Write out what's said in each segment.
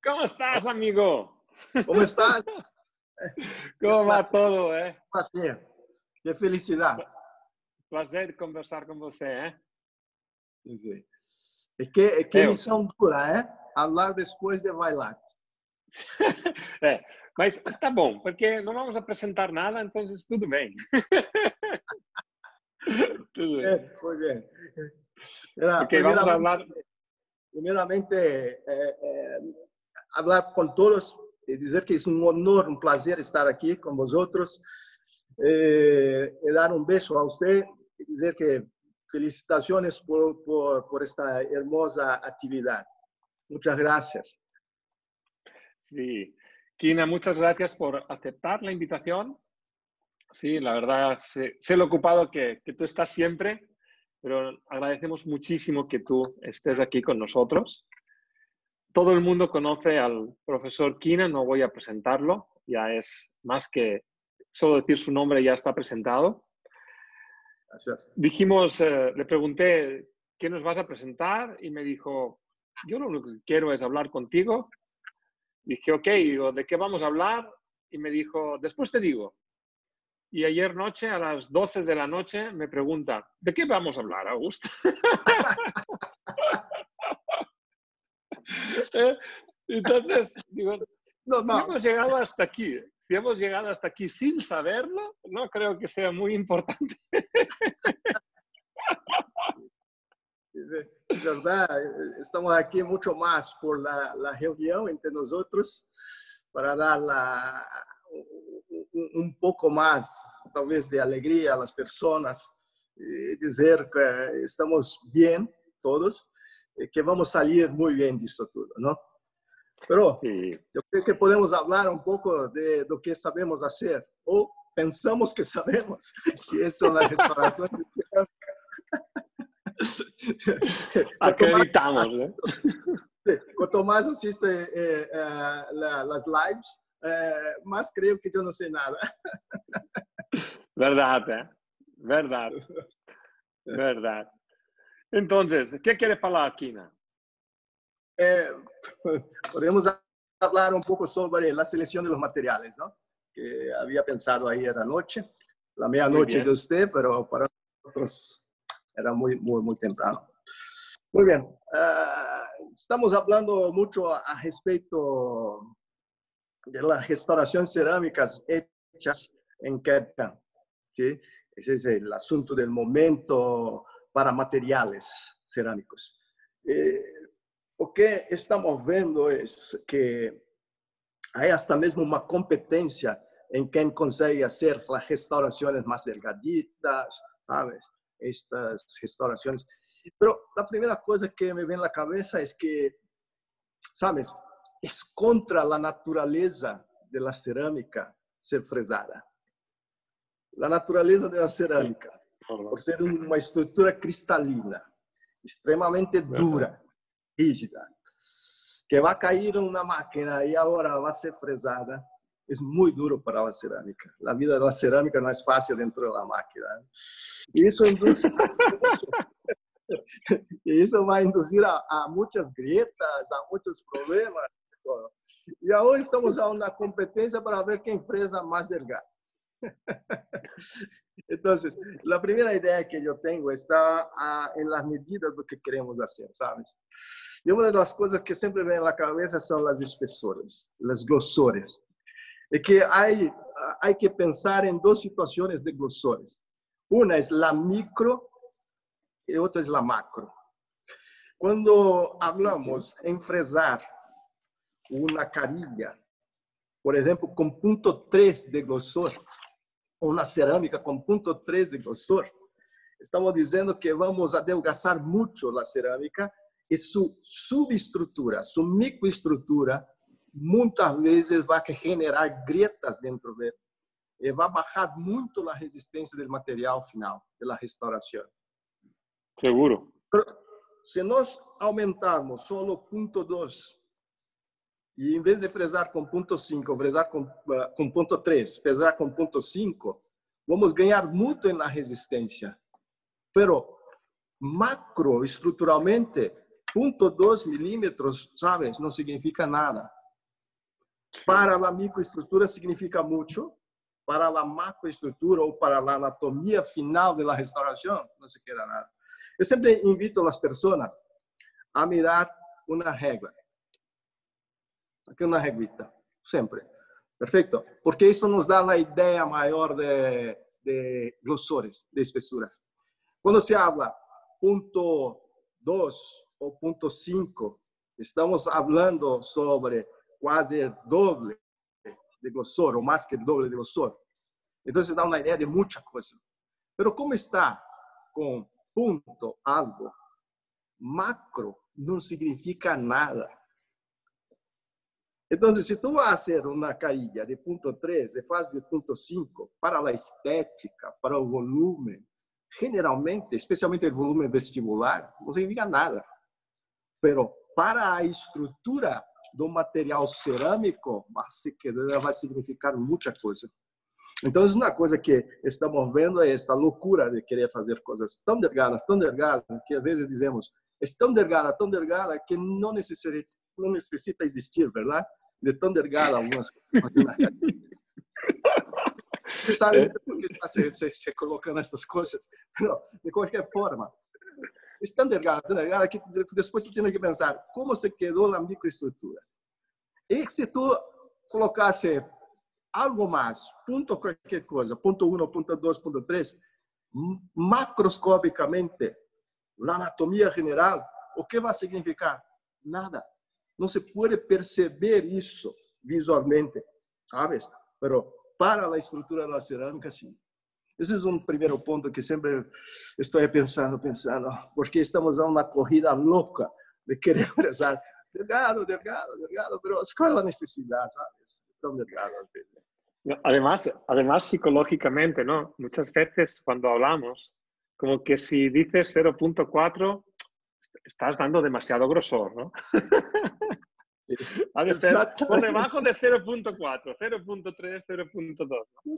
¿Cómo estás, amigo? ¿Cómo estás? ¿Cómo va todo, Así, qué felicidad. Prazer conversar com você, Que missão dura, Hablar depois de bailar. Mas está bom, porque não vamos apresentar nada, então tudo bem. Tudo bem. Muy bien. Ok, vamos a hablar. Primeramente, hablar con todos y decir que es un honor, un placer estar aquí con vosotros. Dar un beso a usted y decir que felicitaciones por esta hermosa actividad. Muchas gracias. Sí. Kina, muchas gracias por aceptar la invitación. Sí, la verdad, sé lo ocupado que tú estás siempre, pero agradecemos muchísimo que tú estés aquí con nosotros. Todo el mundo conoce al profesor Kina, no voy a presentarlo, ya es más que solo decir su nombre, ya está presentado. Gracias. Dijimos, le pregunté, ¿qué nos vas a presentar? Y me dijo, yo lo único que quiero es hablar contigo. Dije, ok, digo, ¿de qué vamos a hablar? Y me dijo, después te digo. Y ayer noche, a las 12 de la noche, me pregunta, ¿de qué vamos a hablar, Augusto? Entonces, digo, si hemos llegado hasta aquí sin saberlo, no creo que sea muy importante. Verdad, estamos aquí mucho más por la reunión entre nosotros para dar un poco más, tal vez, de alegría a las personas y decir que estamos bien todos, que vamos a salir muy bien de esto todo, ¿no? Pero sí, yo creo que podemos hablar un poco de lo que sabemos hacer o pensamos que sabemos, que es la restauración. acreditamos, ¿eh? Cuanto más asiste las lives, más creo que yo no sé nada. Verdad, ¿eh? Verdad. Verdad. Entonces, ¿qué quiere hablar, Kina? Podemos hablar un poco sobre la selección de los materiales, ¿no? Que había pensado ayer anoche, la medianoche de usted, pero para nosotros era muy temprano. Muy bien. Estamos hablando mucho a respecto de las restauraciones cerámicas hechas en Cape, ¿sí? Ese es el asunto del momento para materiales cerámicos. O que estamos vendo es que hay hasta mesmo una competencia en quien consegue hacer las restauraciones más delgaditas, ¿sabes? Estas restauraciones. Pero la primera cosa que me viene en la cabeza es que, ¿sabes? Es contra la naturaleza de la cerámica ser fresada. La naturaleza de la cerámica, por ser una estructura cristalina, extremadamente dura, rígida, que va a caer en una máquina y ahora va a ser fresada, es muy duro para la cerámica. La vida de la cerámica no es fácil dentro de la máquina. Y eso induce y eso va a inducir a muchas grietas, a muchos problemas. Y ahora estamos a una competencia para ver quién fresa más delgado. Entonces, la primera idea que yo tengo está en las medidas de lo que queremos hacer, ¿sabes? Y una de las cosas que siempre ven en la cabeza son las espesores, los grosores. Es que hay que pensar en dos situaciones de grosores. Una es la micro y otra es la macro. Cuando hablamos en fresar una carilla, por ejemplo, con 0.3 de grosor, una cerámica con 0.3 de grosor, estamos diciendo que vamos a adelgazar mucho la cerámica y su subestructura, su microestructura, muchas veces va a generar grietas dentro de él y va a bajar mucho la resistencia del material final de la restauración. Seguro. Pero si nos aumentarmos solo 0.2 y en vez de fresar con 0.5, fresar con 0.3, fresar con 0.5, vamos a ganar mucho en la resistencia. Pero macroestructuralmente, 0.2 milímetros, ¿sabes? No significa nada. Para la microestructura significa mucho, para la macroestructura o para la anatomía final de la restauración no se queda nada. Yo siempre invito a las personas a mirar una regla. Aquí una reglita, siempre. Perfecto. Porque eso nos da la idea mayor de grosores, de espesuras. Cuando se habla punto 2 o punto 5, estamos hablando sobre quase el doble de grosor, o más que el doble de grosor. Entonces da una idea de mucha cosa. Pero como está con punto algo, macro no significa nada. Entonces, si tú vas a hacer una caída de punto 3 y haces de punto 5, para la estética, para el volumen, generalmente, especialmente el volumen vestibular, no significa nada. Pero para a estrutura do material cerâmico, vai significar muita coisa. Então, uma coisa que estamos vendo é esta loucura de querer fazer coisas tão delgadas, que às vezes dizemos, é tão delgada, que não necessita existir, verdade? De tão delgada algumas coisas. Sabe por que se colocando essas coisas? Não, de qualquer forma, é tão delgada, que depois você tem que pensar como se quedou a microestrutura. E se tu colocasse algo mais, ponto qualquer coisa, ponto 1, ponto 2, ponto 3, macroscopicamente, na anatomia general, o que vai significar? Nada. Não se pode perceber isso visualmente, sabes? Pero para a estrutura da cerâmica, sim. Esse é um primeiro ponto que sempre estou pensando, porque estamos a uma corrida louca de querer pensar delgado, pero ¿cuál es la necesidad, sabes? Tan delgado. Además, psicológicamente, ¿no? Muchas veces cuando hablamos, como que si dices 0.4, estás dando demasiado grosor, ¿no? Ha de ser por debajo de 0.4, 0.3, 0.2. ¿no?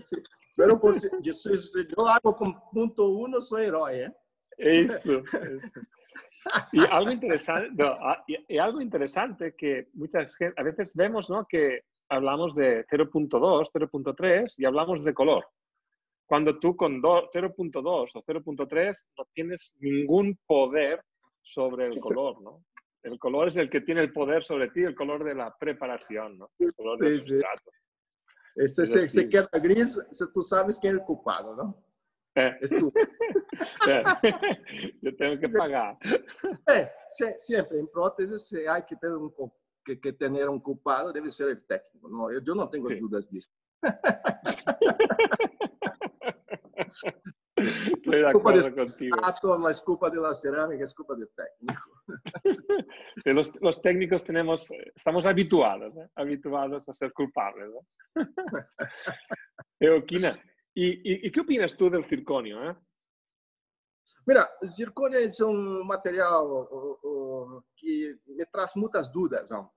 Sí. Pero pues, yo hago con punto 1, soy héroe, ¿eh? Eso. Y algo interesante que a veces vemos, ¿no? Que hablamos de 0.2, 0.3 y hablamos de color. Cuando tú con 0.2 o 0.3 no tienes ningún poder sobre el color, ¿no? El color es el que tiene el poder sobre ti, el color de la preparación, ¿no? El color del sustrato. Se queda gris, tú sabes quién es el culpado, ¿no? Es tú. Yo tengo que pagar. Siempre en prótesis, si hay que tener un culpado, debe ser el técnico. ¿no? Yo no tengo dudas de eso. Estoy de acuerdo contigo. No es culpa de la cerámica, es culpa del técnico. Los técnicos estamos habituados a ser culpables. ¿no? Kina, ¿y qué opinas tú del circonio? Mira, el circonio es un material que me trae muchas dudas. ¿no?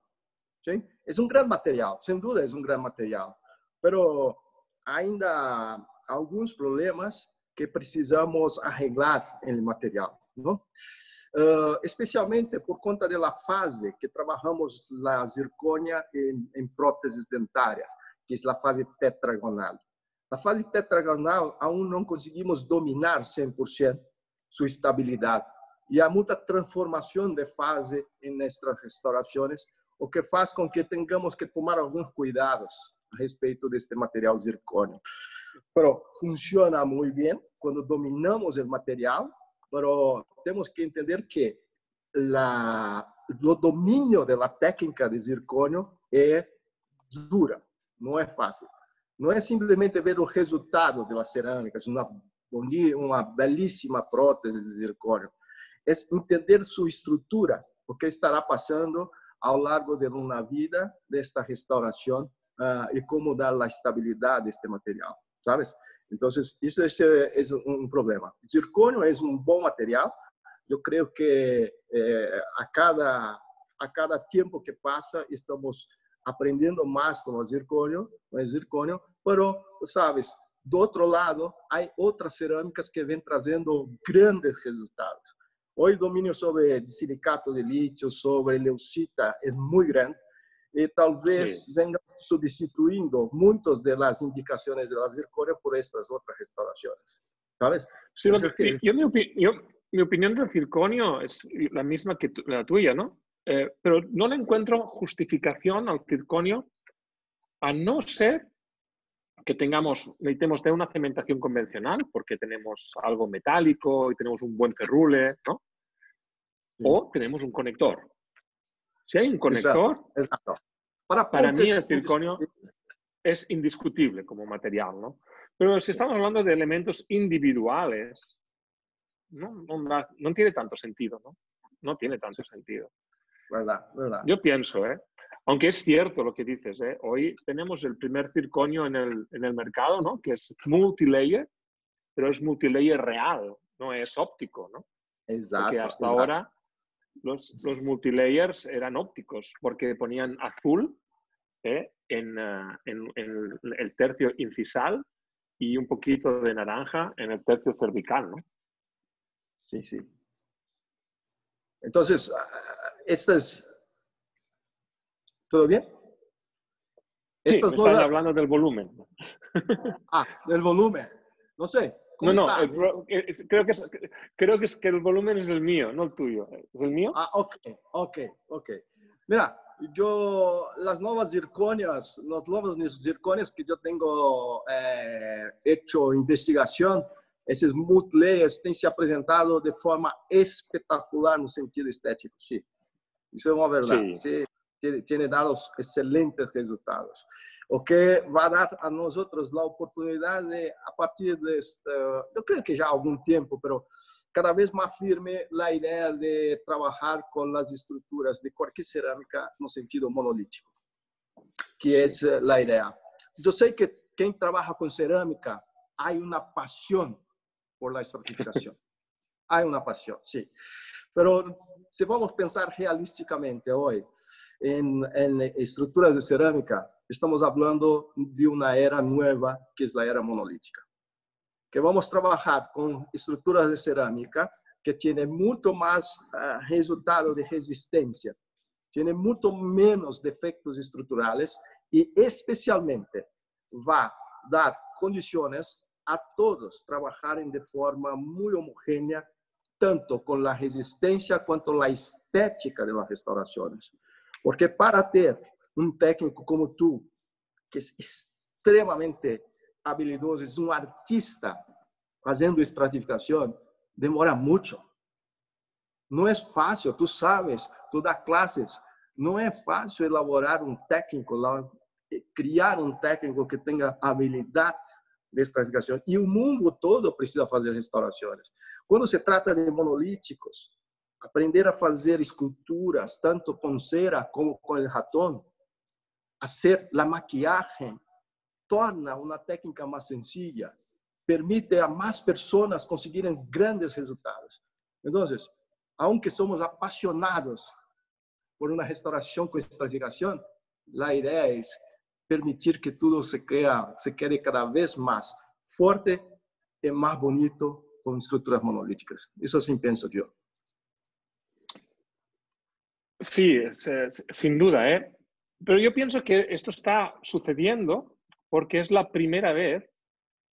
¿Sí? Es un gran material, sin duda es un gran material, pero ainda algunos problemas que precisamos arreglar en el material, ¿no? Especialmente por conta de la fase que trabajamos la zirconia en prótesis dentarias, que es la fase tetragonal. La fase tetragonal aún no conseguimos dominar 100% su estabilidad y hay mucha transformación de fase en nuestras restauraciones, o que faz com que tengamos que tomar alguns cuidados a respeito deste material zircônio. Pero funciona muito bem quando dominamos o material, pero temos que entender que o domínio da técnica de zircônio é dura, não é fácil. Não é simplesmente ver o resultado da cerâmica, uma belíssima prótese de zircônio. É entender sua estrutura, o que estará passando ao largo de uma vida desta restauração e como dar a estabilidade deste material, sabes? Então, isso é um problema. O zircônio é um bom material. Eu creio que a cada tempo que passa, estamos aprendendo mais com o zircônio, pero, sabes, do outro lado, há outras cerâmicas que vêm trazendo grandes resultados. Hoje o domínio sobre silicato de lítio, sobre leucita é muito grande. y tal vez Sí. venga sustituyendo muchas de las indicaciones de la zirconia por estas otras restauraciones. ¿Sabes? Sí, Eso es que... mi opinión del circonio es la misma que la tuya, ¿no? Pero no le encuentro justificación al circonio a no ser que necesitemos de una cementación convencional porque tenemos algo metálico y tenemos un buen ferrule, ¿no? Sí. O tenemos un conector. Si hay un Exacto, conector, exacto. Para para punto mí el es circonio indiscutible. es indiscutible como material, ¿no? Pero si estamos hablando de elementos individuales, no tiene tanto sentido, ¿no? No tiene Sí, tanto sentido. verdad, verdad. Yo pienso, aunque es cierto lo que dices, hoy tenemos el primer circonio en el mercado, ¿no? Que es multilayer, pero es multilayer real, no es óptico, ¿no? Porque Exacto, hasta exacto. ahora los multilayers eran ópticos porque ponían azul en el tercio incisal y un poquito de naranja en el tercio cervical, ¿no? Sí, sí. Entonces, estas, ¿todo bien? Sí, me Estas estás nuevas, hablando del volumen. el volumen, no sé, No, ¿cómo no, está? creo que el volumen es el mío, no el tuyo. ¿Es el mío? Ok, ok, ok. Mira, yo, las nuevas zirconias, los nuevos zirconias que yo tengo hecho investigación, esses multilayers têm se apresentado de forma espetacular no sentido estético, sí. Isso é uma verdade. Sí. Sí, tiene dado excelentes resultados. O que va a dar a nosotros la oportunidad de, a partir de este, yo creo que ya algún tiempo, pero cada vez más firme la idea de trabajar con las estructuras de cualquier cerámica no sentido monolítico, que Sí. es la idea. Yo sé que quien trabaja con cerámica hay una pasión por la estratificación. Hay una pasión, sí. Pero si vamos a pensar realísticamente hoy en estructuras de cerámica, estamos hablando de una era nueva, que es la era monolítica. Que vamos a trabajar con estructuras de cerámica que tienen mucho más resultado de resistencia, tienen mucho menos defectos estructurales y especialmente va a dar condiciones a todos trabajarem de forma muy homogénea, tanto con la resistencia cuanto la estética de las restauraciones. Porque para ter un técnico como tú, que es extremamente habilidoso, es un artista fazendo estratificación, demora mucho. No es fácil, tú sabes, tú das clases, no es fácil elaborar un técnico, criar un técnico que tenga habilidad de estratificação. E o mundo todo precisa fazer restaurações. Quando se trata de monolíticos, aprender a fazer esculturas, tanto com cera como com o ratón, hacer a maquiagem, torna uma técnica mais sencilla, permite a mais pessoas conseguirem grandes resultados. Então, aunque somos apaixonados por uma restauração com estratificação, a ideia é permitir que tudo se quede cada vez más fuerte y más bonito con estructuras monolíticas. Eso sí pienso yo. Sí, sin duda, ¿eh? Pero yo pienso que esto está sucediendo porque es la primera vez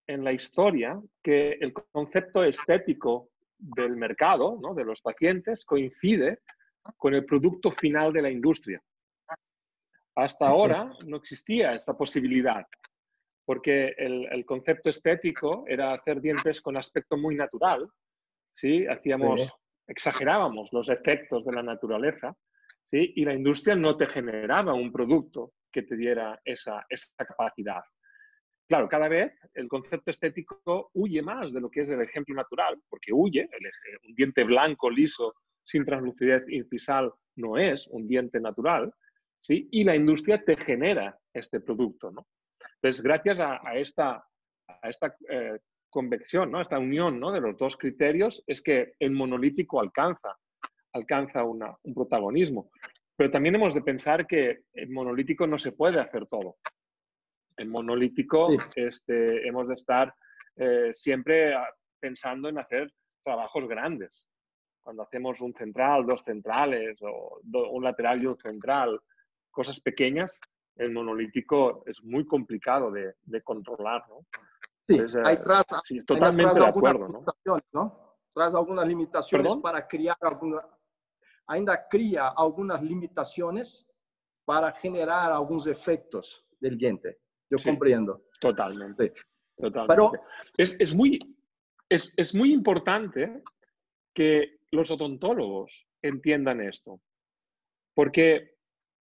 en la historia que el concepto estético del mercado, ¿no? De los pacientes, coincide con el producto final de la industria. Hasta Sí, ahora no existía esta posibilidad, porque el concepto estético era hacer dientes con aspecto muy natural, ¿sí? sí, Exagerábamos los efectos de la naturaleza, ¿sí? Y la industria no te generaba un producto que te diera esa capacidad. Claro, cada vez el concepto estético huye más de lo que es el ejemplo natural, porque huye, un diente blanco, liso, sin translucidez incisal, no es un diente natural, ¿sí? Y la industria te genera este producto, ¿no? Entonces, gracias a esta convección, ¿no? Esta unión, ¿no? De los dos criterios, es que el monolítico alcanza un protagonismo. Pero también hemos de pensar que el monolítico no se puede hacer todo. En monolítico sí, hemos de estar siempre pensando en hacer trabajos grandes. Cuando hacemos un central, dos centrales, o un lateral y un central, cosas pequeñas, el monolítico es muy complicado de controlar, ¿no? Sí, Entonces, ahí sí, ainda totalmente traz de algumas acuerdo, ¿no? limitações, não? Traz algumas limitações ¿Perdón? para criar alguma, ainda cria algumas limitações para generar alguns efeitos del diente. Yo Sí, comprendo. totalmente, Sí. totalmente. Pero, Es muy importante que los odontólogos entiendan esto, porque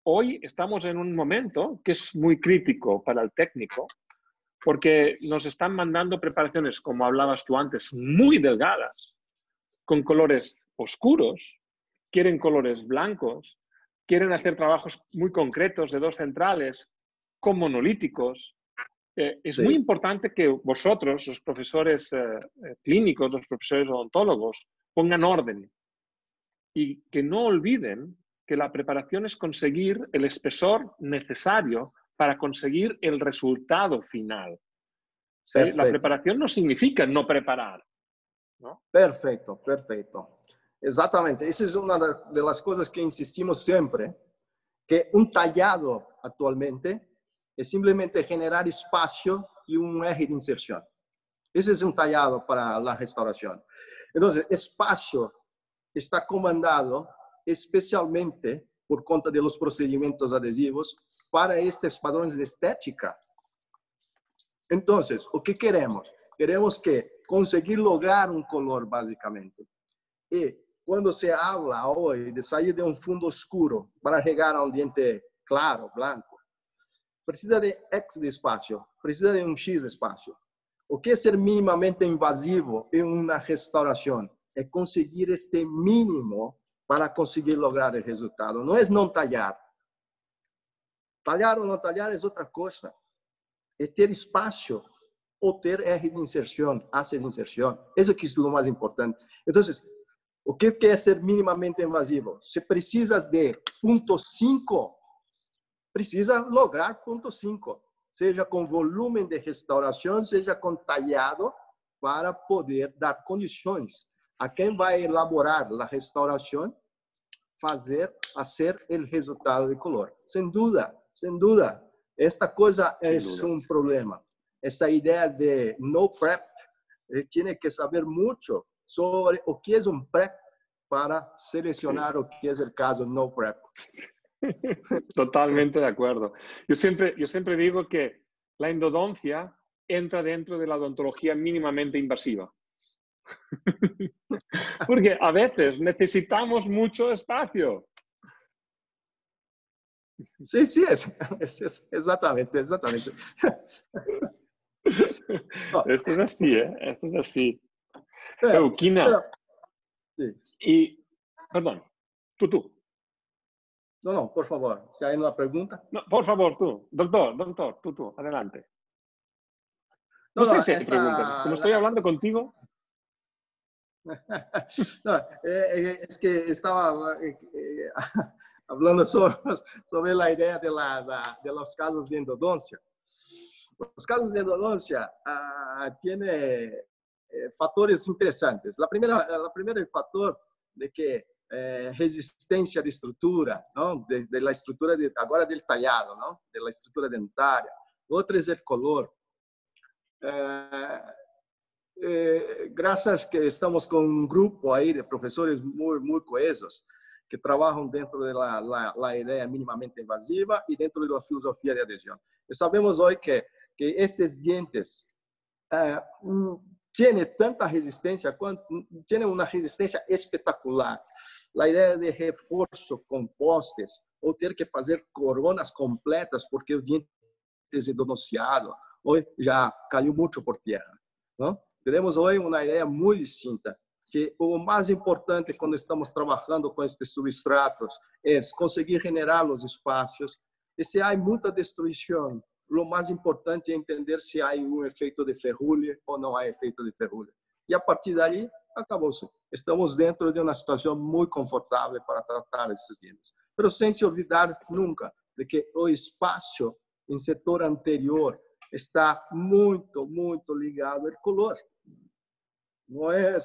hoy estamos en un momento que es muy crítico para el técnico, porque nos están mandando preparaciones, como hablabas tú antes, muy delgadas, con colores oscuros, quieren colores blancos, quieren hacer trabajos muy concretos de dos centrales, con monolíticos. Es muy sí, importante que vosotros, los profesores clínicos, los profesores odontólogos, pongan orden y que no olviden que la preparación es conseguir el espesor necesario para conseguir el resultado final. ¿Sí? La perfeito. preparación no significa no preparar, ¿no? Perfeito, perfeito. Exatamente. Essa é uma das coisas que insistimos sempre, que um tallado atualmente é simplesmente generar espaço e um R de inserção. Esse é um tallado para a restauração. Então, espaço está comandado especialmente por conta de los procedimentos adhesivos para estes padrões de estética. Então, o que queremos? Queremos que conseguir lograr um color, basicamente. E quando se habla hoje de sair de um fundo escuro para chegar a um diente claro, branco, precisa de X de espaço, precisa de um X de espaço. O que é ser minimamente invasivo em uma restauração? É conseguir este mínimo para conseguir lograr o resultado. Não é não talhar. Talhar ou não talhar é outra coisa. É ter espaço ou ter R de inserção, ácido de inserção. Isso que é o mais importante. Então, o que é ser minimamente invasivo? Se precisas de 0,5, precisa lograr 0,5. Seja com volume de restauração, seja com talhado, para poder dar condições a quem vai elaborar a restauração fazer o resultado de color. Sem dúvida, sem dúvida. Esta coisa é um problema. Essa ideia de no prep, tem que saber muito sobre o que é um prep para selecionar o que é o caso no prep. Totalmente de acuerdo. Yo siempre digo que la endodoncia entra dentro de la odontología mínimamente invasiva. Porque a veces necesitamos mucho espacio. Sí, sí, exactamente, exactamente. Esto es así, ¿eh? Esto es así. Kina, sí. y, perdón, tú. No, por favor, si hay una pregunta. No, por favor, tú. Doctor, tú, adelante. No No, sé si hay preguntas. Como estoy hablando contigo. No, es que estaba hablando sobre la idea de los casos de endodoncia. Los casos de endodoncia tienen fatores interesantes. La primera factor de que resistência de estrutura, não? Da estrutura agora del tallado, não? Da estrutura dentária. Outra é o color. Graças que estamos com um grupo aí de professores muito coesos que trabalham dentro da ideia minimamente invasiva e dentro da filosofia de adesão. E sabemos hoje que estes dientes têm tanta resistência, têm uma resistência espetacular. A ideia de reforço com postes ou ter que fazer coronas completas porque o diente é endodonciado hoje já caiu muito por terra, não? Temos hoje uma ideia muito distinta, que o mais importante quando estamos trabalhando com estes substratos é conseguir generar os espaços. E se há muita destruição, o mais importante é entender se há um efeito de ferrugem ou não há efeito de ferrugem. E a partir dali, acabou-se. Estamos dentro de uma situação muito confortável para tratar esses dentes. Mas sem se olvidar nunca de que o espaço em setor anterior está muito, muito ligado ao color. Não é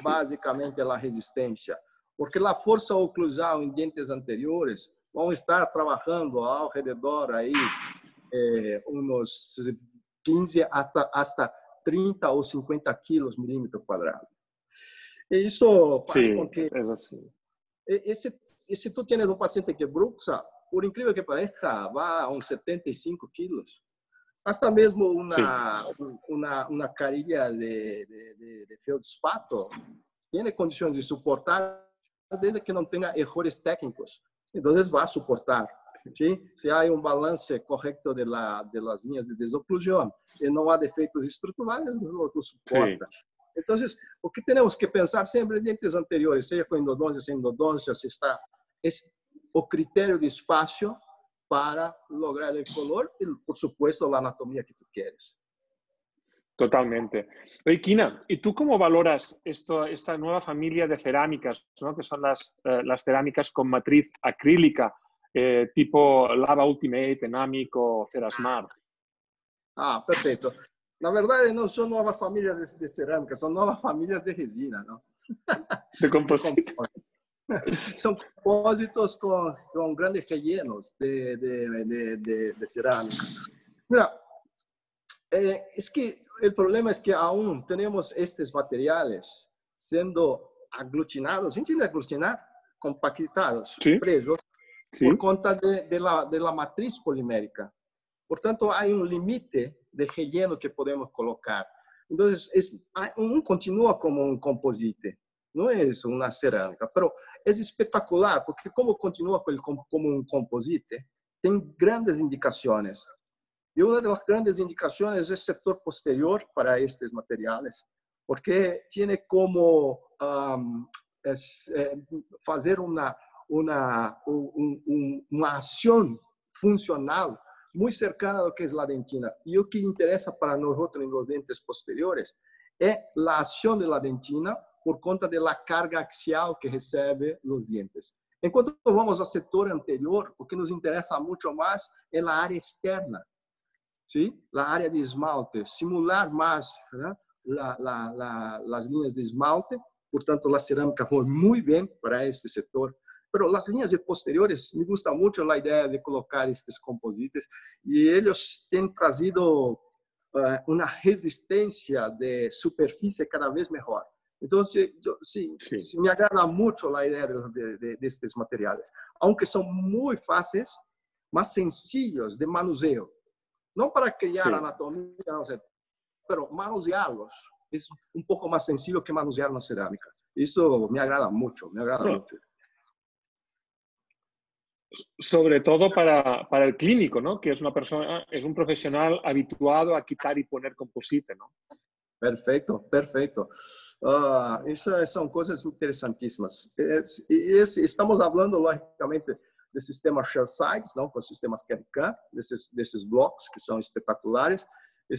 basicamente a resistência, porque a força oclusal em dentes anteriores vão estar trabalhando ao redor aí uns 15 hasta 30 ou 50 quilos milímetro quadrado. E isso faz com que se tu tienes um paciente que bruxa, por incrível que pareça, vá a uns 75 quilos. Hasta mesmo uma carilha de feldspato tem condições de suportar desde que não tenha erros técnicos. Então, vai suportar. ¿Sí? Se há um balance correto de las linhas de desoclusão e não há defeitos estruturais, não suporta. Então, o que temos que pensar sempre em dentes anteriores, seja com endodôncia, sem endodôncia, se está o critério de espaço para lograr el color y, por supuesto, la anatomía que tú quieres. Totalmente. Oye, Kina, ¿y tú cómo valoras esta nueva familia de cerámicas, ¿no? Que son las cerámicas con matriz acrílica, tipo Lava Ultimate, Enamic o Cerasmart? Ah, perfeito. Na verdade, não são novas famílias de cerâmica, são novas famílias de resina, não? De composite. São compósitos com grandes rellenos de cerâmica. Mira, es que el problema es que aún tenemos estos materiales siendo aglutinados, ¿entiendes? Aglutinar, compactados, presos, por cuenta de la matriz polimérica. Por tanto, hay un límite de relleno que podemos colocar. Entonces, continúa como un composite. Não é uma cerâmica, mas é espetacular, porque como continua como um composite, tem grandes indicações. E uma das grandes indicações é o setor posterior para estes materiais, porque tem como fazer uma ação funcional muito cercana ao que é a dentina. E o que interessa para nós nos dentes posteriores é a ação da dentina por conta da carga axial que recebe os dientes. Enquanto vamos ao setor anterior, o que nos interessa muito mais é a área externa, ¿sí? A área de esmalte, simular mais, ¿no? As linhas de esmalte, portanto, a cerâmica foi muito bem para este setor. Mas as linhas posteriores, me gusta muito a ideia de colocar estes composites e eles têm trazido uma resistência de superfície cada vez melhor. Então, sim, me agrada muito a ideia destes materiais, aunque são muito fáceis, mas sencillos de manuseio. Não para criar anatomia, não sei, mas manuseá-los é um pouco mais sencillo que manusear na cerâmica. Isso me agrada muito, me agrada muito. Sobre todo para el clínico, ¿no? Que es un profesional habituado a quitar y poner composite, ¿no? Perfeito, perfeito. Isso são coisas interessantíssimas. Estamos falando, logicamente, de sistemas shell sites, não, com sistemas CAD/CAM, desses blocos que são espetaculares. Eu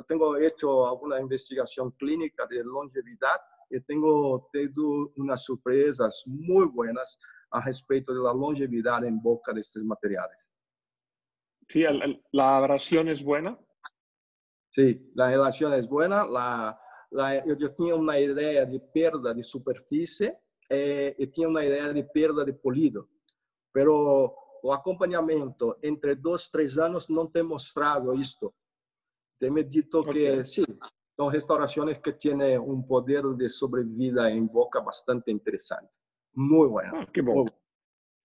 tenho feito alguma investigação clínica de longevidade e tenho tido umas surpresas muito boas a respeito da longevidade em boca destes materiais. Sí, la abrasión es buena. Sí, la relación es buena. Yo tenía una idea de perda de superficie y tenía una idea de perda de polido, pero o acompañamiento entre 2 y 3 años no te he mostrado esto. Te he dito que sí, son restauraciones que tienen un poder de sobrevida en boca bastante interesante. Muy bueno. Qué bueno.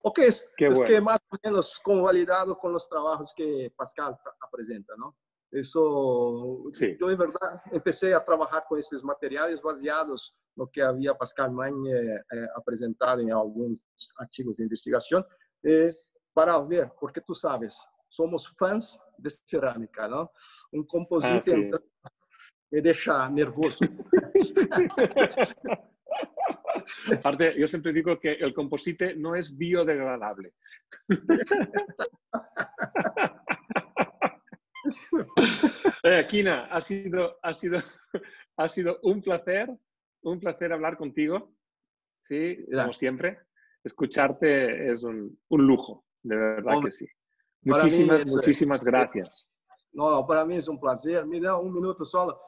Ok, es que más o menos convalidado con los trabajos que Pascal presenta, ¿no? Eso, yo en verdad empecé a trabajar con estos materiales baseados en lo que había Pascal Magne presentado en algunos artigos de investigación para ver, porque tú sabes, somos fans de cerâmica, ¿no? Un composite me deja nervioso. Aparte, yo siempre digo que el composite no es biodegradable. Kina, ha sido un placer hablar contigo. Sí, como siempre. Escucharte es un lujo, de verdad que sí. Muchísimas gracias. No, para mí es un placer. Me da un minuto solo.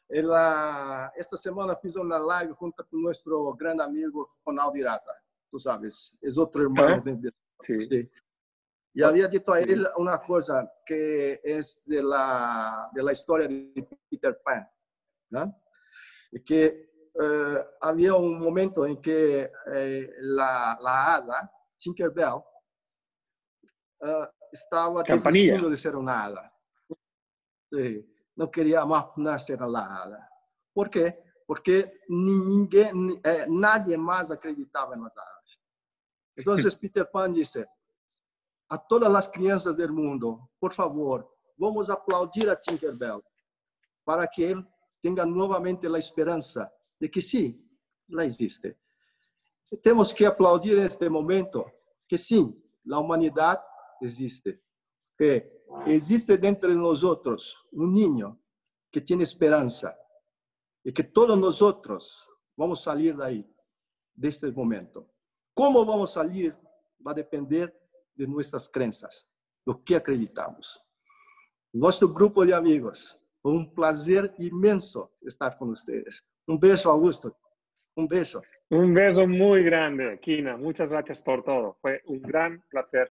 Esta semana fiz uma live junto com nosso grande amigo Ronaldo Irata. tú sabes, es otro hermano de Sí. sí. Y había dicho a él una cosa que es de la historia de Peter Pan, ¿no? Y que había un momento en que la hada, Tinkerbell, estaba Campanilla. desistindo de ser una hada. Sí, no quería más ser la hada. ¿Por qué? Porque nadie más acreditaba en las hadas. Entonces Peter Pan dice, a todas las crianças del mundo, por favor, vamos a aplaudir a Tinkerbell para que él tenga nuevamente la esperanza de que sí, la existe. Tenemos que aplaudir en este momento que sí, la humanidad existe. Que existe dentro de nosotros un niño que tiene esperanza y que todos nosotros vamos a salir de ahí, de este momento. ¿Cómo vamos a salir? Va a depender de nuestras creencias, lo que acreditamos. Nuestro grupo de amigos, fue un placer inmenso estar con ustedes. Un beso, Augusto. Un beso. Un beso muy grande, Kina. Muchas gracias por todo. Fue un gran placer.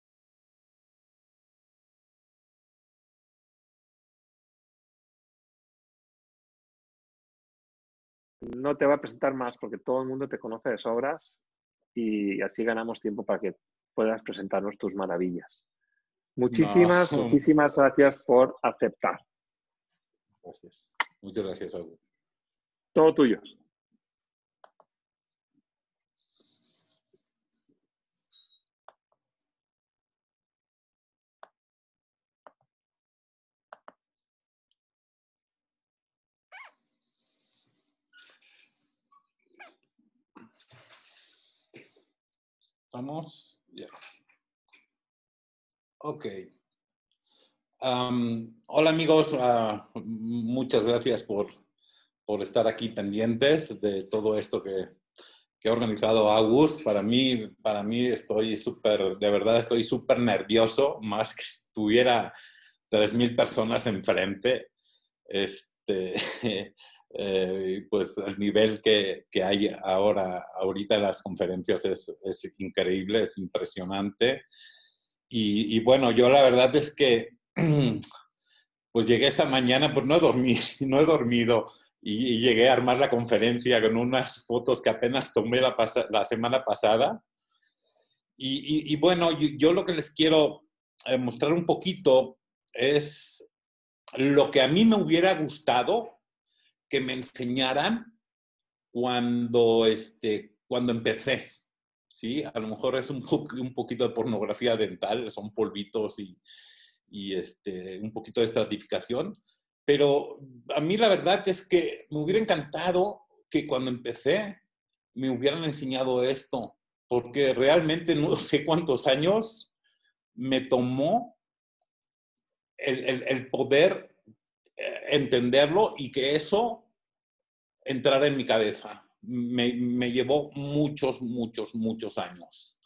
No te voy a presentar más porque todo el mundo te conoce de sobras y así ganamos tiempo para que puedas presentarnos tus maravillas. Muchísimas, No. muchísimas gracias por aceptar. Gracias. Muchas gracias, Augusto. Todo tuyo. ¿Estamos? Ya. Ok. Hola amigos, muchas gracias por estar aquí pendientes de todo esto que ha organizado August. Para mí estoy de verdad estoy súper nervioso, más que estuviera 3,000 personas enfrente. Pues el nivel que hay ahorita en las conferencias es increíble, es impresionante. Y bueno, yo la verdad es que pues llegué esta mañana, pues no he dormido y llegué a armar la conferencia con unas fotos que apenas tomé la semana pasada. Y bueno, yo lo que les quiero mostrar un poquito es lo que a mí me hubiera gustado que me enseñaran cuando empecé. ¿Sí? A lo mejor es un poquito de pornografía dental, son polvitos y un poquito de estratificación, pero a mí la verdad es que me hubiera encantado que cuando empecé me hubieran enseñado esto, porque realmente no sé cuántos años me tomó el poder entenderlo y que eso entrara en mi cabeza. Me llevó muchos, muchos, muchos años.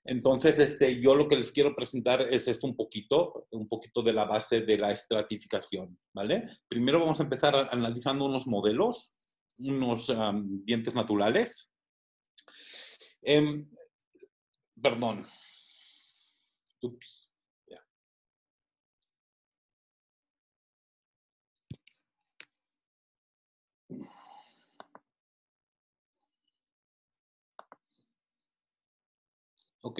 Entonces, yo lo que les quiero presentar es esto un poquito de la base de la estratificación, ¿vale? Primero vamos a empezar analizando unos modelos, unos dientes naturales. Perdón. Ups. Yeah. Ok.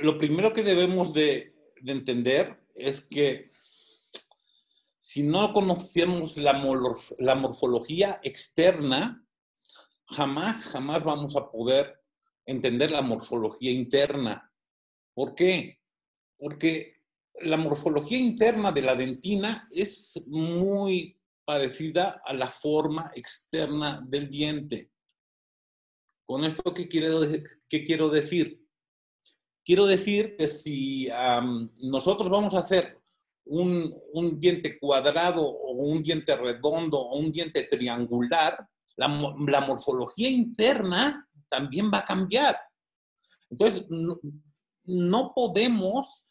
Lo primero que debemos de entender es que si no conocemos la morfología externa, jamás vamos a poder entender la morfología interna. ¿Por qué? Porque la morfología interna de la dentina es muy parecida a la forma externa del diente. ¿Con esto qué quiero decir? Quiero decir que si nosotros vamos a hacer un diente cuadrado o un diente redondo o un diente triangular, la morfología interna también va a cambiar. Entonces, no podemos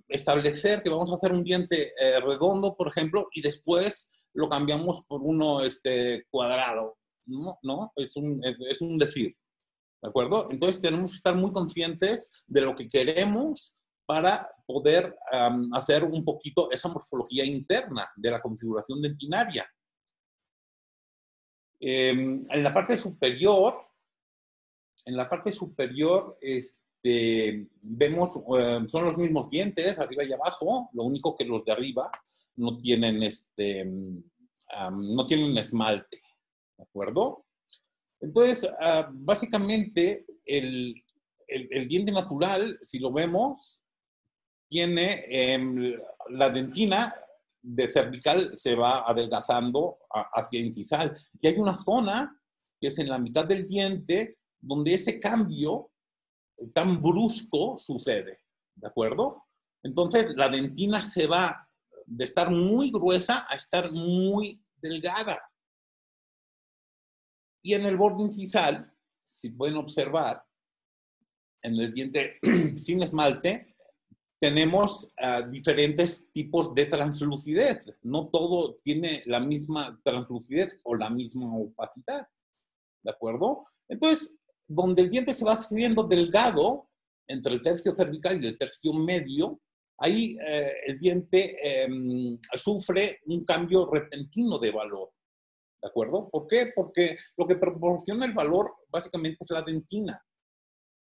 establecer que vamos a hacer un diente redondo, por ejemplo, y después lo cambiamos por uno cuadrado. No, es un decir. ¿de acuerdo? Entonces tenemos que estar muy conscientes de lo que queremos para poder hacer un poquito esa morfología interna de la configuración dentinaria. En la parte superior, vemos, son los mismos dientes, arriba y abajo, lo único que los de arriba no tienen, no tienen esmalte, ¿de acuerdo? Entonces, básicamente, el diente natural, si lo vemos, tiene la dentina de cervical se va adelgazando hacia incisal. Y hay una zona que es en la mitad del diente donde ese cambio tan brusco sucede, ¿de acuerdo? Entonces, la dentina se va de estar muy gruesa a estar muy delgada. Y en el borde incisal, si pueden observar, en el diente sin esmalte, tenemos diferentes tipos de translucidez. No todo tiene la misma translucidez o la misma opacidad, ¿de acuerdo? Entonces, donde el diente se va haciendo delgado, entre el tercio cervical y el tercio medio, ahí el diente sufre un cambio repentino de valor, ¿de acuerdo? ¿Por qué? Porque lo que proporciona el valor básicamente es la dentina.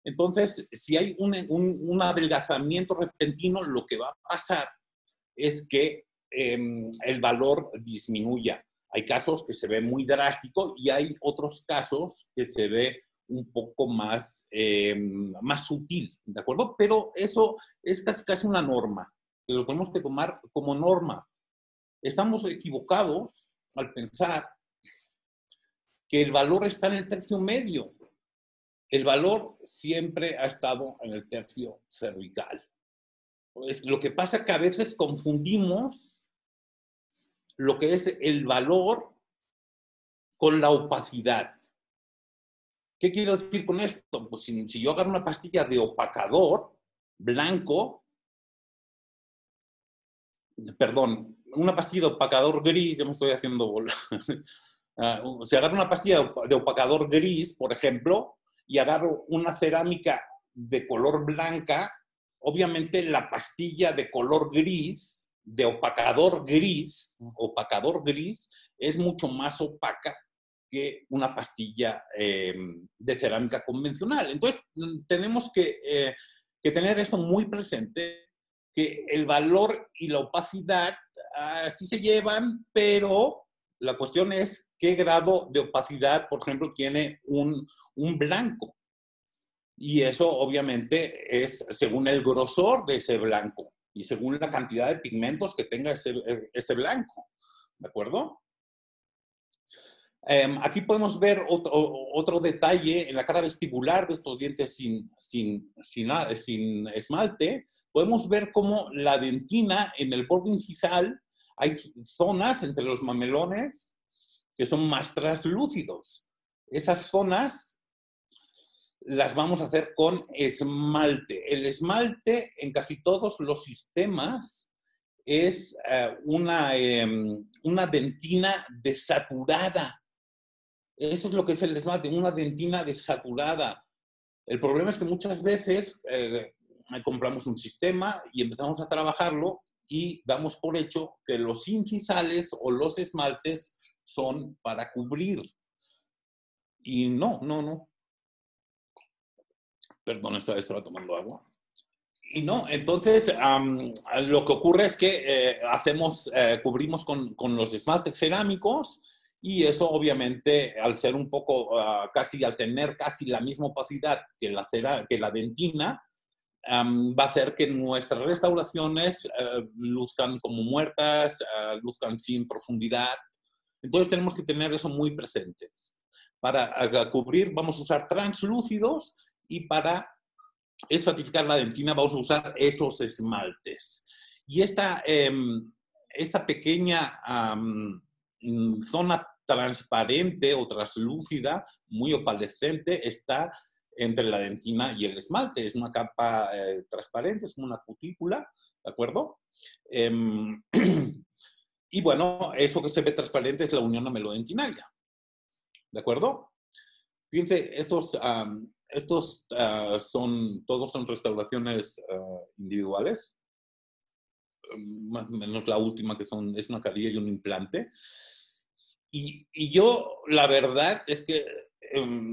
Entonces, si hay un adelgazamiento repentino, lo que va a pasar es que el valor disminuya. Hay casos que se ve muy drástico y hay otros casos que se ve un poco más, más sutil, ¿de acuerdo? Pero eso es casi una norma, que lo tenemos que tomar como norma. Estamos equivocados al pensar que el valor está en el tercio medio. El valor siempre ha estado en el tercio cervical. Pues lo que pasa es que a veces confundimos lo que es el valor con la opacidad. ¿Qué quiero decir con esto? Pues si yo agarro una pastilla de opacador blanco, perdón, una pastilla de opacador gris, ya me estoy haciendo bola. Si agarro una pastilla de opacador gris, por ejemplo, y agarro una cerámica de color blanca, obviamente la pastilla de color gris, de opacador gris, es mucho más opaca que una pastilla de cerámica convencional. Entonces, tenemos que tener esto muy presente, que el valor y la opacidad sí se llevan, pero la cuestión es qué grado de opacidad, por ejemplo, tiene un blanco. Y eso obviamente es según el grosor de ese blanco y según la cantidad de pigmentos que tenga ese blanco. ¿De acuerdo? Aquí podemos ver otro detalle en la cara vestibular de estos dientes sin esmalte. Podemos ver cómo la dentina en el borde incisal hay zonas entre los mamelones que son más translúcidos. Esas zonas las vamos a hacer con esmalte. El esmalte en casi todos los sistemas es una dentina desaturada. Eso es lo que es el esmalte, una dentina desaturada. El problema es que muchas veces compramos un sistema y empezamos a trabajarlo y damos por hecho que los incisales o los esmaltes son para cubrir. Y no. Perdón, estaba tomando agua. Y no, entonces lo que ocurre es que cubrimos con los esmaltes cerámicos y eso obviamente al ser un poco, al tener casi la misma opacidad que la dentina, va a hacer que nuestras restauraciones luzcan como muertas, luzcan sin profundidad. Entonces tenemos que tener eso muy presente. Para cubrir vamos a usar translúcidos y para estratificar la dentina vamos a usar esos esmaltes. Y esta pequeña zona transparente o translúcida, muy opalescente, está entre la dentina y el esmalte. Es una capa transparente, es como una cutícula, ¿de acuerdo? Y bueno, eso que se ve transparente es la unión amelodentinaria, ¿de acuerdo? Fíjense, estos todos son restauraciones individuales. Más o menos la última es una carilla y un implante. Y yo, la verdad es que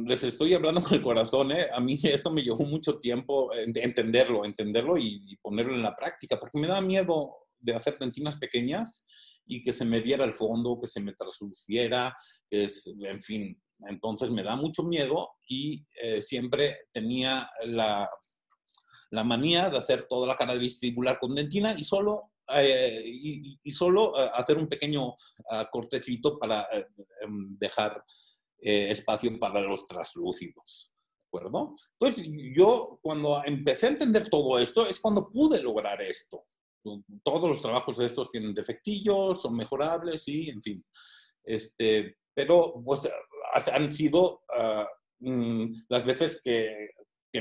les estoy hablando con el corazón, ¿eh? A mí esto me llevó mucho tiempo entenderlo y ponerlo en la práctica, porque me da miedo de hacer dentinas pequeñas y que se me viera el fondo, que se me trasluciera, en fin. Entonces me da mucho miedo y siempre tenía la manía de hacer toda la cara vestibular con dentina y solo hacer un pequeño cortecito para dejar espacio para los translúcidos. ¿De acuerdo? Entonces, yo cuando empecé a entender todo esto es cuando pude lograr esto. Todos los trabajos de estos tienen defectillos, son mejorables, y en fin. Pero pues, han sido las veces que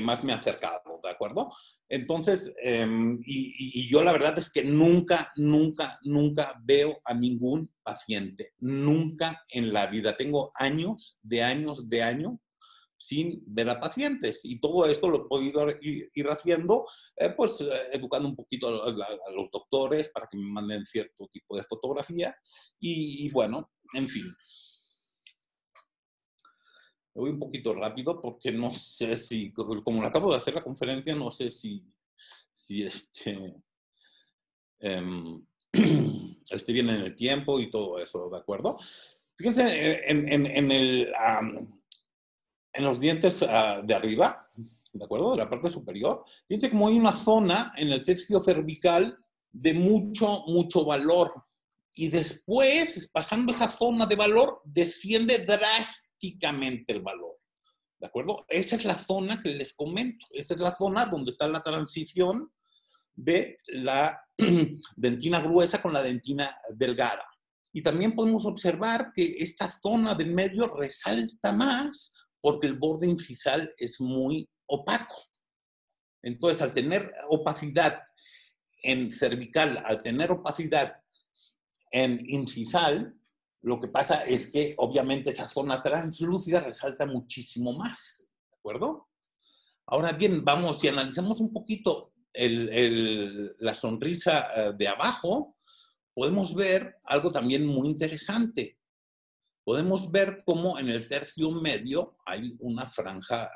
más me ha acercado, ¿de acuerdo? Entonces, y yo la verdad es que nunca veo a ningún paciente, nunca en la vida. Tengo años sin ver a pacientes, y todo esto lo he podido ir haciendo, pues educando un poquito a los doctores para que me manden cierto tipo de fotografía, y bueno, en fin. Voy un poquito rápido porque no sé si, como acabo de hacer la conferencia, no sé si esté bien en el tiempo y todo eso, ¿de acuerdo? Fíjense en los dientes de arriba, ¿de acuerdo? De la parte superior. Fíjense como hay una zona en el tercio cervical de mucho valor. Y después, pasando esa zona de valor, desciende drásticamente el valor. ¿De acuerdo? Esa es la zona que les comento. Esa es la zona donde está la transición de la dentina gruesa con la dentina delgada. Y también podemos observar que esta zona del medio resalta más porque el borde incisal es muy opaco. Entonces, al tener opacidad en cervical, al tener opacidad en incisal, lo que pasa es que obviamente esa zona translúcida resalta muchísimo más, ¿de acuerdo? Ahora bien, si analizamos un poquito la sonrisa de abajo, podemos ver algo también muy interesante. Podemos ver cómo en el tercio medio hay una franja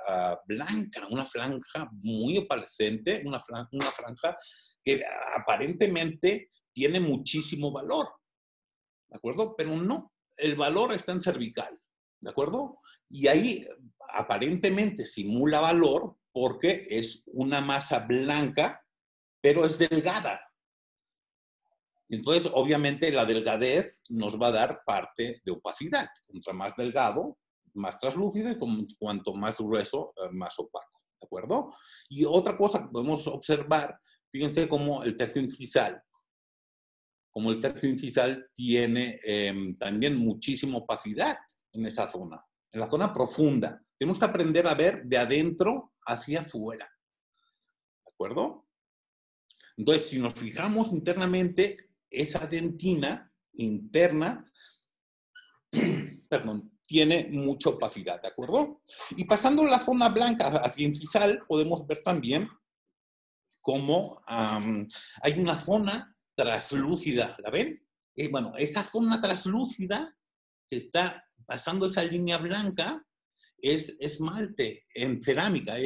blanca, una franja muy opalescente, una franja que aparentemente tiene muchísimo valor. ¿De acuerdo? Pero no, el valor está en cervical, ¿de acuerdo? Y ahí aparentemente simula valor porque es una masa blanca, pero es delgada. Entonces, obviamente, la delgadez nos va a dar parte de opacidad. Contra más delgado, más translúcido, y cuanto más grueso, más opaco, ¿de acuerdo? Y otra cosa que podemos observar, fíjense cómo el tercio incisal, tiene también muchísima opacidad en esa zona, en la zona profunda. Tenemos que aprender a ver de adentro hacia afuera. ¿De acuerdo? Entonces, si nos fijamos internamente, esa dentina interna, tiene mucha opacidad, ¿de acuerdo? Y pasando la zona blanca hacia incisal, podemos ver también cómo hay una zona translúcida, ¿la ven? Bueno, esa zona translúcida que está pasando esa línea blanca es esmalte en cerámica,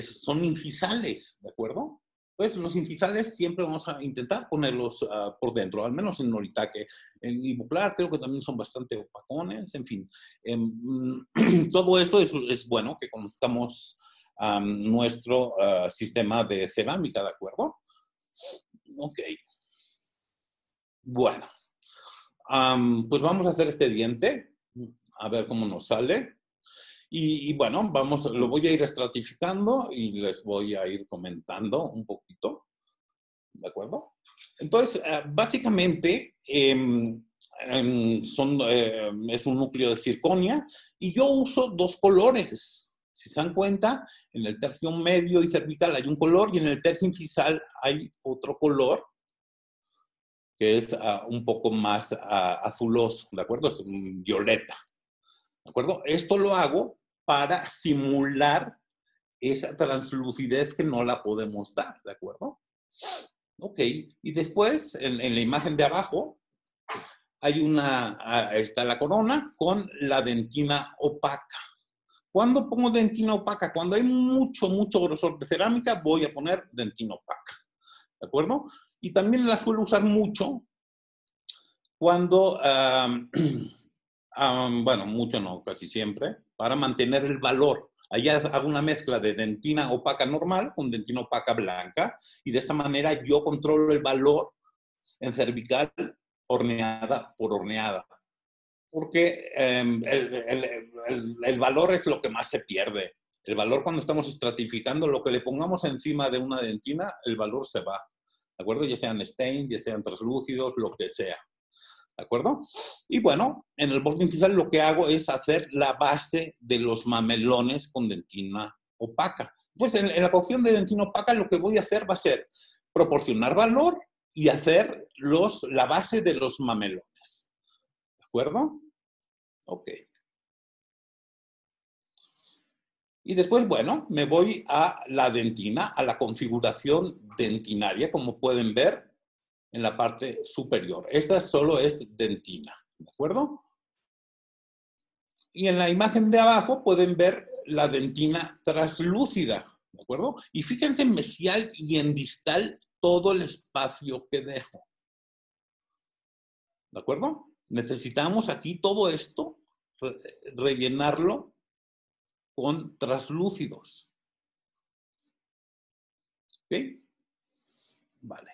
son incisales, ¿de acuerdo? Pues los incisales siempre vamos a intentar ponerlos por dentro, al menos en Noritaque. En Ivoclar creo que también son bastante opacones, en fin. Todo esto es bueno que conozcamos nuestro sistema de cerámica, ¿de acuerdo? Ok. Bueno, pues vamos a hacer este diente, a ver cómo nos sale. Y bueno, lo voy a ir estratificando y les voy a ir comentando un poquito, ¿de acuerdo? Entonces, básicamente, es un núcleo de zirconia y yo uso dos colores. Si se dan cuenta, en el tercio medio y cervical hay un color y en el tercio incisal hay otro color que es un poco más azuloso, ¿de acuerdo? Es violeta, ¿de acuerdo? Esto lo hago para simular esa translucidez que no la podemos dar, ¿de acuerdo? Ok, y después, en la imagen de abajo, está la corona con la dentina opaca. ¿Cuándo pongo dentina opaca? Cuando hay mucho grosor de cerámica, voy a poner dentina opaca, ¿de acuerdo? Y también la suelo usar mucho cuando, bueno, mucho no, casi siempre, para mantener el valor. Allá hago una mezcla de dentina opaca normal con dentina opaca blanca y de esta manera yo controlo el valor en cervical horneada por horneada. Porque el valor es lo que más se pierde. El valor cuando estamos estratificando, lo que le pongamos encima de una dentina, el valor se va. ¿De acuerdo? Ya sean stain, ya sean translúcidos, lo que sea. ¿De acuerdo? Y bueno, en el borde incisal lo que hago es hacer la base de los mamelones con dentina opaca. Pues en la cocción de dentina opaca lo que voy a hacer va a ser proporcionar valor y hacer la base de los mamelones. ¿De acuerdo? Ok. Y después, bueno, me voy a la dentina, a la configuración dentinaria, como pueden ver en la parte superior. Esta solo es dentina, ¿de acuerdo? Y en la imagen de abajo pueden ver la dentina translúcida, ¿de acuerdo? Y fíjense en mesial y en distal todo el espacio que dejo. ¿De acuerdo? Necesitamos aquí todo esto, rellenarlo con translúcidos. ¿Ok? Vale.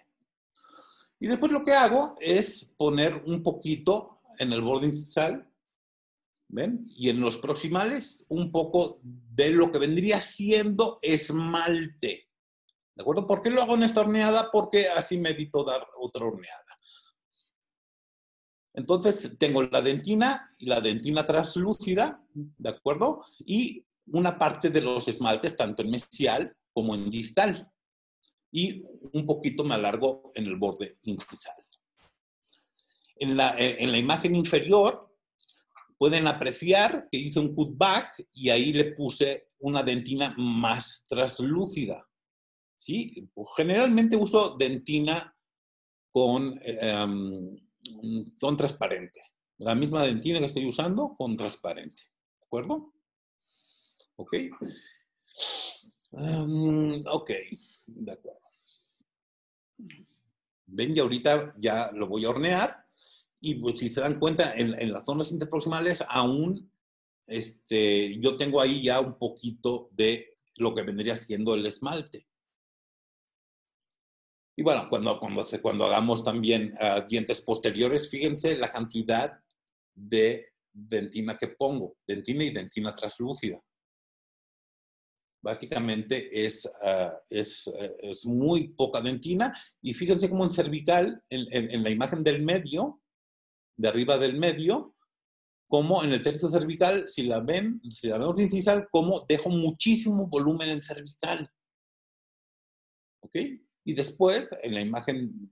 Y después lo que hago es poner un poquito en el borde incisal, ¿ven? Y en los proximales un poco de lo que vendría siendo esmalte. ¿De acuerdo? ¿Por qué lo hago en esta horneada? Porque así me evito dar otra horneada. Entonces tengo la dentina y la dentina translúcida, ¿de acuerdo? Y una parte de los esmaltes, tanto en mesial como en distal. Y un poquito me alargo en el borde incisal. En la imagen inferior pueden apreciar que hice un cutback y ahí le puse una dentina más translúcida. ¿Sí? Generalmente uso dentina con transparente. La misma dentina que estoy usando con transparente. ¿De acuerdo? Ok. Ok. De acuerdo. Ven, y ahorita ya lo voy a hornear. Y pues, si se dan cuenta, en las zonas interproximales aún yo tengo ahí ya un poquito de lo que vendría siendo el esmalte. Y bueno, cuando hagamos también dientes posteriores, fíjense la cantidad de dentina que pongo, dentina y dentina translúcida. Básicamente es muy poca dentina y fíjense cómo en cervical, en la imagen del medio, de arriba del medio, como en el tercio cervical, si la vemos incisal, como dejo muchísimo volumen en cervical. ¿Ok? Y después, en la imagen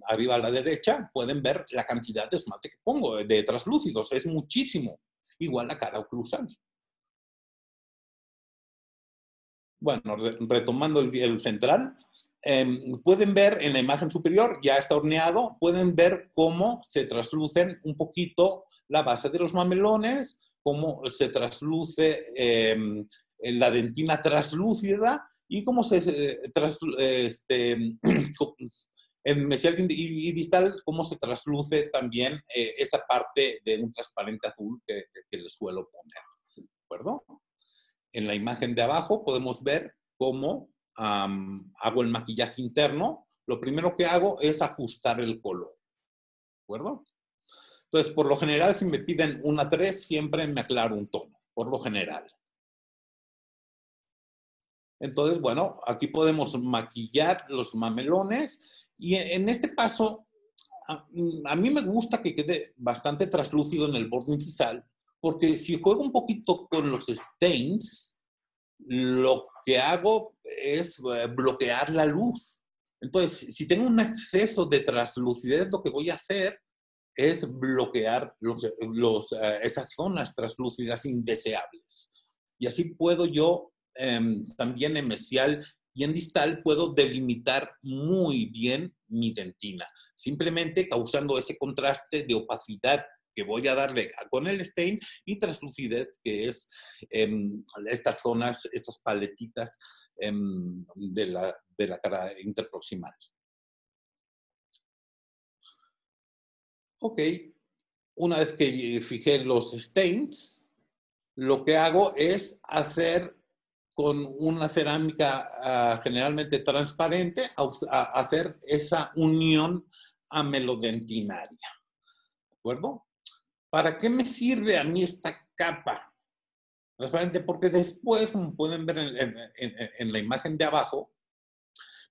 arriba a la derecha, pueden ver la cantidad de esmalte que pongo, de translúcidos. Es muchísimo. Igual la cara oclusal. Bueno, retomando el central, pueden ver en la imagen superior, ya está horneado, pueden ver cómo se traslucen un poquito la base de los mamelones, cómo se trasluce la dentina translúcida y cómo en mesial y distal, cómo se trasluce también esta parte de un transparente azul que les suelo poner. ¿De acuerdo? En la imagen de abajo podemos ver cómo hago el maquillaje interno. Lo primero que hago es ajustar el color. ¿De acuerdo? Entonces, por lo general, si me piden una 3, siempre me aclaro un tono. Por lo general. Entonces, bueno, aquí podemos maquillar los mamelones. Y en este paso, a mí me gusta que quede bastante translúcido en el borde incisal, porque si juego un poquito con los stains, lo que hago es bloquear la luz. Entonces, si tengo un exceso de translucidez, lo que voy a hacer es bloquear esas zonas translúcidas indeseables. Y así puedo yo también en mesial y en distal puedo delimitar muy bien mi dentina, simplemente causando ese contraste de opacidad que voy a darle con el stain y translucidez, que es estas zonas, estas paletitas de la cara interproximal. Ok, una vez que fijé los stains, lo que hago es hacer con una cerámica generalmente transparente, hacer esa unión amelodentinaria. ¿De acuerdo? ¿Para qué me sirve a mí esta capa transparente? Porque después, como pueden ver en la imagen de abajo,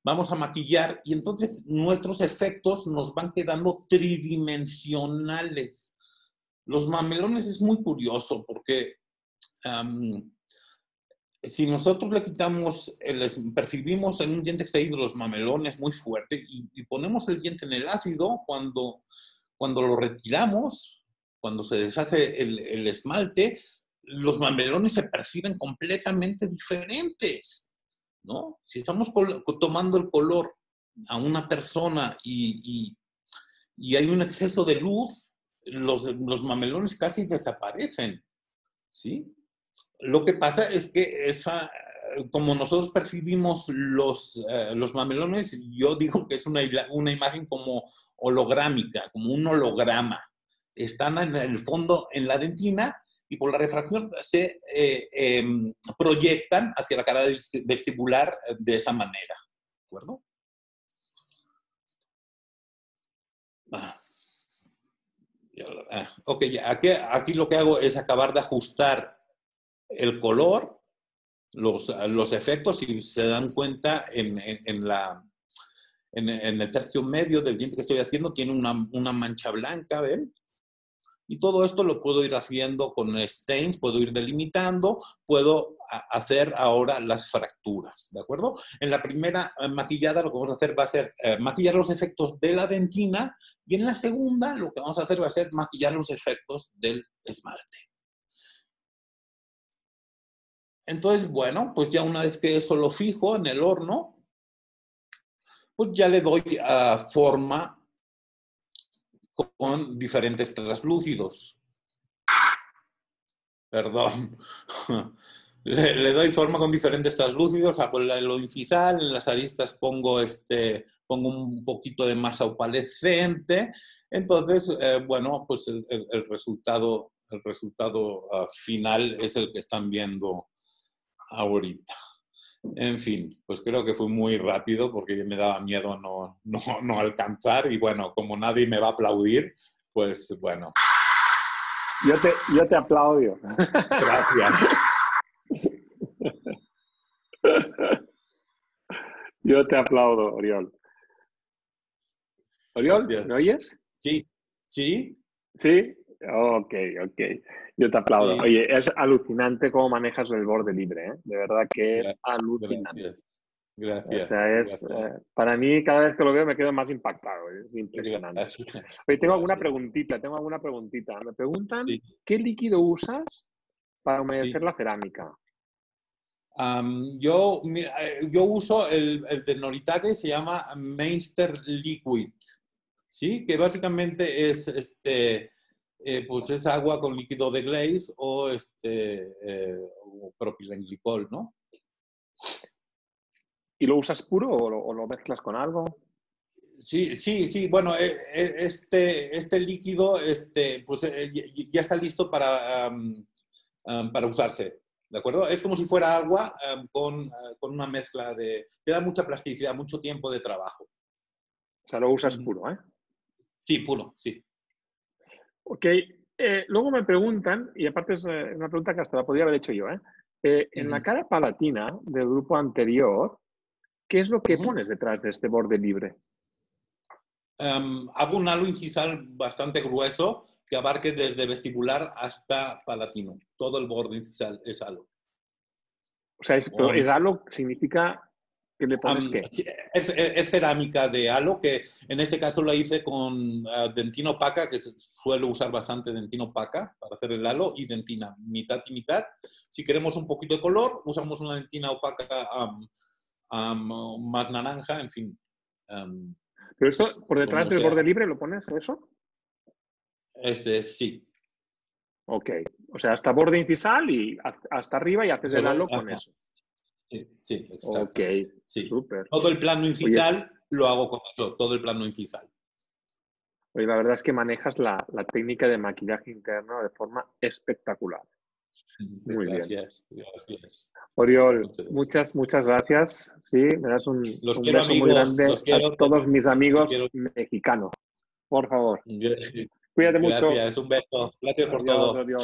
vamos a maquillar y entonces nuestros efectos nos van quedando tridimensionales. Los mamelones es muy curioso porque si nosotros le quitamos, percibimos en un diente extraído los mamelones muy fuerte y ponemos el diente en el ácido, cuando lo retiramos, cuando se deshace el esmalte, los mamelones se perciben completamente diferentes, ¿no? Si estamos tomando el color a una persona y hay un exceso de luz, los mamelones casi desaparecen, ¿sí? Lo que pasa es que como nosotros percibimos los mamelones, yo digo que es una imagen como holográmica, como un holograma. Están en el fondo en la dentina y por la refracción se proyectan hacia la cara vestibular de esa manera. ¿De acuerdo? Ok, aquí lo que hago es acabar de ajustar el color, los efectos, si se dan cuenta en el tercio medio del diente que estoy haciendo tiene una mancha blanca, ¿ven? Y todo esto lo puedo ir haciendo con stains, puedo ir delimitando, puedo hacer ahora las fracturas, ¿de acuerdo? En la primera maquillada lo que vamos a hacer va a ser maquillar los efectos de la dentina y en la segunda lo que vamos a hacer va a ser maquillar los efectos del esmalte. Entonces, bueno, pues ya una vez que eso lo fijo en el horno, pues ya le doy forma con diferentes translúcidos. Perdón. Le doy forma con diferentes translúcidos, hago el incisal, en las aristas pongo un poquito de masa opalescente. Entonces, bueno, pues el resultado final es el que están viendo ahorita. En fin, pues creo que fue muy rápido porque me daba miedo no alcanzar y bueno, como nadie me va a aplaudir, pues bueno. Yo te aplaudo. Gracias. Yo te aplaudo, Oriol. ¿Oriol? Gracias. ¿Me oyes? Sí, sí. ¿Sí? Ok. Yo te aplaudo. Sí. Oye, es alucinante cómo manejas el borde libre, ¿eh? De verdad que es alucinante. Gracias. O sea, para mí, cada vez que lo veo me quedo más impactado. Es impresionante. Gracias. Oye, tengo alguna preguntita. Me preguntan, sí. ¿Qué líquido usas para humedecer la cerámica? Yo uso el de Noritake, se llama Meister Liquid, ¿sí? Que básicamente es pues es agua con líquido de glaze o propilenglicol, ¿no? ¿Y lo usas puro o lo mezclas con algo? Sí. Bueno, este líquido pues, ya está listo para usarse. ¿De acuerdo? Es como si fuera agua con una mezcla de... Te da mucha plasticidad, mucho tiempo de trabajo. O sea, lo usas puro, ¿eh? Sí, puro, sí. Ok. Luego me preguntan, y aparte es una pregunta que hasta la podría haber hecho yo, ¿eh? En la cara palatina del grupo anterior, ¿qué es lo que pones detrás de este borde libre? Hago un halo incisal bastante grueso que abarque desde vestibular hasta palatino. Todo el borde incisal es halo. O sea, pero es halo significa ¿Qué le pones qué? Es cerámica de halo, que en este caso lo hice con dentina opaca, que suelo usar bastante dentina opaca para hacer el halo, y dentina mitad y mitad. Si queremos un poquito de color, usamos una dentina opaca más naranja, en fin. ¿Pero esto por detrás del borde libre lo pones, eso? Sí. Ok. O sea, hasta borde incisal y hasta arriba y haces el halo con eso. Sí, exacto. Ok, sí. Súper. Todo el plano incisal lo hago con eso, todo el plano incisal. Oye, la verdad es que manejas la técnica de maquillaje interno de forma espectacular. Muy Gracias. Oriol, muchas gracias. Sí, me das un beso amigos, muy grande a todos mis amigos quiero. mexicanos. Por favor. Cuídate mucho. Gracias, un beso. Gracias por Adiós, todo. Oriol.